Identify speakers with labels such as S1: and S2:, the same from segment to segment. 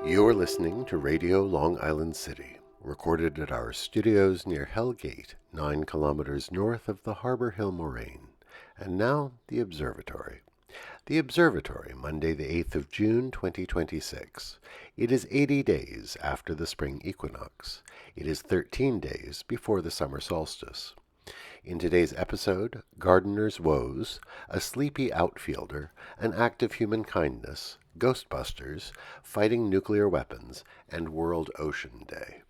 S1: You're listening to Radio Long Island City, recorded at our studios near Hell Gate, 9 kilometers north of the Harbor Hill Moraine. And now, the Observatory. The Observatory, Monday the 8th of June, 2026. It is 80 days after the spring equinox. It is 13 days before the summer solstice. In today's episode, gardener's woes, a sleepy outfielder, an act of human kindness, Ghostbusters, fighting nuclear weapons, and World Ocean Day.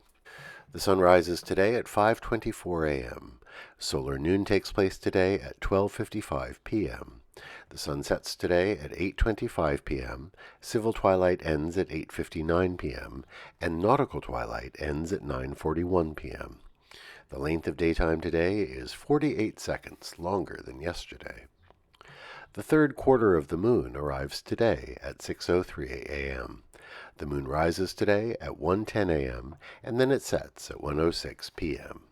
S1: The sun rises today at 5:24 a.m. Solar noon takes place today at 12:55 p.m. The sun sets today at 8:25 p.m., civil twilight ends at 8:59 p.m., and nautical twilight ends at 9:41 p.m. The length of daytime today is 48 seconds longer than yesterday. The third quarter of the moon arrives today at 6:03 a.m. The moon rises today at 1:10 a.m., and then it sets at 1:06 p.m.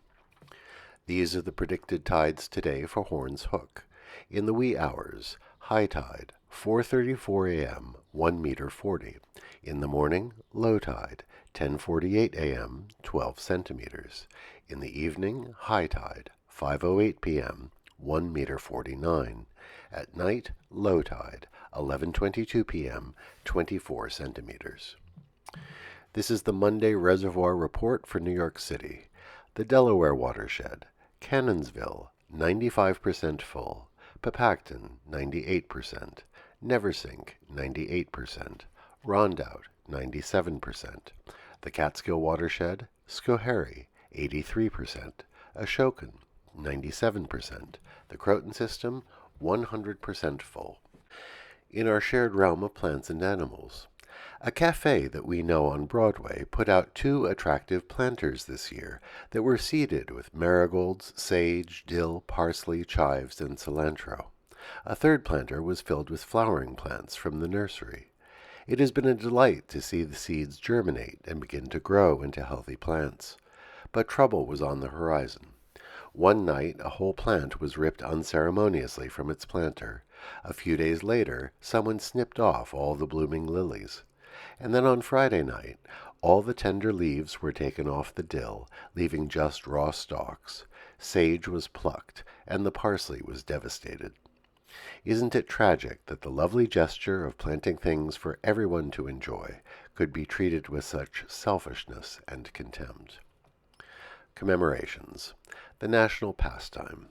S1: These are the predicted tides today for Horns Hook. In the wee hours, high tide, 4:34 a.m., 1 meter 40. In the morning, low tide, 10:48 a.m., 12 centimeters. In the evening, high tide, 5:08 p.m., 1 meter 49. At night, low tide, 11:22 p.m., 24 centimeters. This is the Monday Reservoir Report for New York City. The Delaware Watershed, Cannonsville, 95% full. Papacton, 98%. Neversink, 98%. Rondout, 97%. The Catskill Watershed, Schoharie, 83%. Ashokan, 97%. The Croton System, 100% full. In our shared realm of plants and animals, a cafe that we know on Broadway put out 2 attractive planters this year that were seeded with marigolds, sage, dill, parsley, chives, and cilantro. A third planter was filled with flowering plants from the nursery. It has been a delight to see the seeds germinate and begin to grow into healthy plants. But trouble was on the horizon. One night, a whole plant was ripped unceremoniously from its planter. A few days later, someone snipped off all the blooming lilies. And then on Friday night, all the tender leaves were taken off the dill, leaving just raw stalks. Sage was plucked, and the parsley was devastated. Isn't it tragic that the lovely gesture of planting things for everyone to enjoy could be treated with such selfishness and contempt? Commemorations. The national pastime.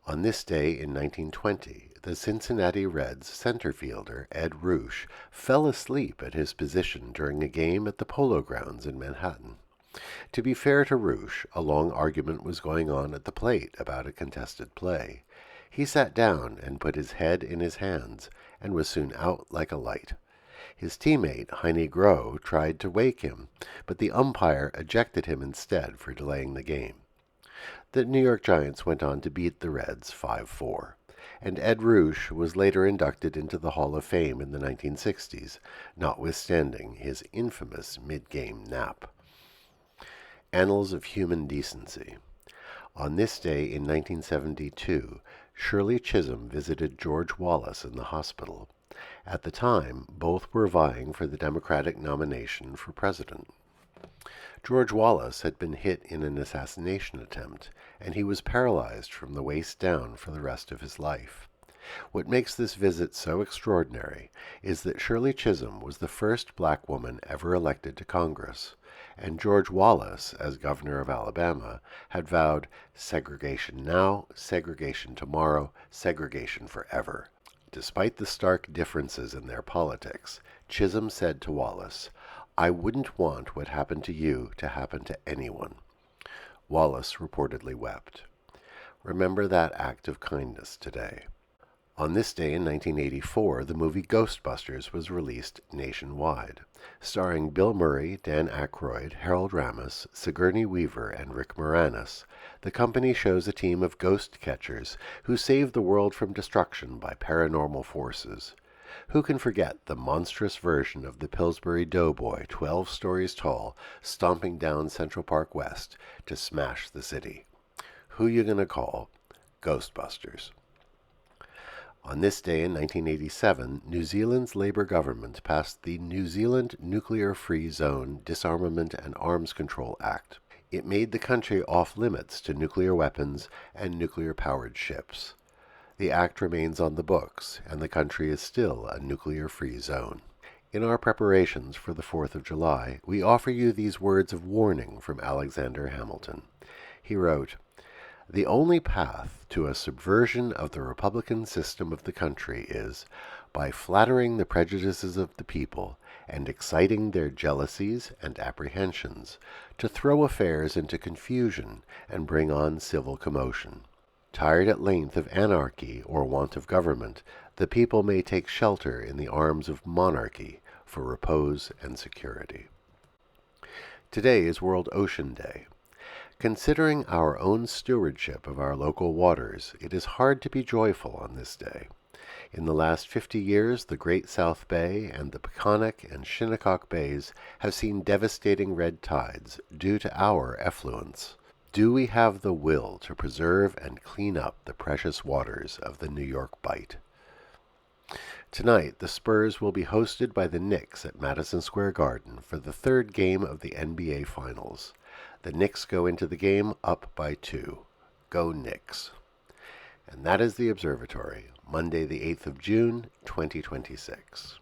S1: On this day in 1920, the Cincinnati Reds center fielder Ed Roosh fell asleep at his position during a game at the Polo Grounds in Manhattan. To be fair to Roosh, a long argument was going on at the plate about a contested play. He sat down and put his head in his hands, and was soon out like a light. His teammate, Heine Groh, tried to wake him, but the umpire ejected him instead for delaying the game. The New York Giants went on to beat the Reds 5-4, and Ed Roosh was later inducted into the Hall of Fame in the 1960s, notwithstanding his infamous mid-game nap. Annals of Human Decency. On this day in 1972, Shirley Chisholm visited George Wallace in the hospital. At the time, both were vying for the Democratic nomination for president. George Wallace had been hit in an assassination attempt, and he was paralyzed from the waist down for the rest of his life. What makes this visit so extraordinary is that Shirley Chisholm was the first black woman ever elected to Congress, and George Wallace, as governor of Alabama, had vowed segregation now, segregation tomorrow, segregation forever. Despite the stark differences in their politics, Chisholm said to Wallace, "I wouldn't want what happened to you to happen to anyone." Wallace reportedly wept. Remember that act of kindness today. On this day in 1984, the movie Ghostbusters was released nationwide. Starring Bill Murray, Dan Aykroyd, Harold Ramis, Sigourney Weaver, and Rick Moranis, the company shows a team of ghost catchers who save the world from destruction by paranormal forces. Who can forget the monstrous version of the Pillsbury Doughboy, 12 stories tall, stomping down Central Park West to smash the city? Who you gonna call? Ghostbusters. On this day in 1987, New Zealand's Labour government passed the New Zealand Nuclear-Free Zone Disarmament and Arms Control Act. It made the country off-limits to nuclear weapons and nuclear-powered ships. The act remains on the books, and the country is still a nuclear-free zone. In our preparations for the 4th of July, we offer you these words of warning from Alexander Hamilton. He wrote, "The only path to a subversion of the republican system of the country is, by flattering the prejudices of the people and exciting their jealousies and apprehensions, to throw affairs into confusion and bring on civil commotion. Tired at length of anarchy or want of government, the people may take shelter in the arms of monarchy for repose and security." Today is World Ocean Day. Considering our own stewardship of our local waters, it is hard to be joyful on this day. In the last 50 years, the Great South Bay and the Peconic and Shinnecock Bays have seen devastating red tides due to our effluence. Do we have the will to preserve and clean up the precious waters of the New York Bight? Tonight, the Spurs will be hosted by the Knicks at Madison Square Garden for the third game of the NBA Finals. The Knicks go into the game up by 2. Go Knicks. And that is the Observatory, Monday the 8th of June, 2026.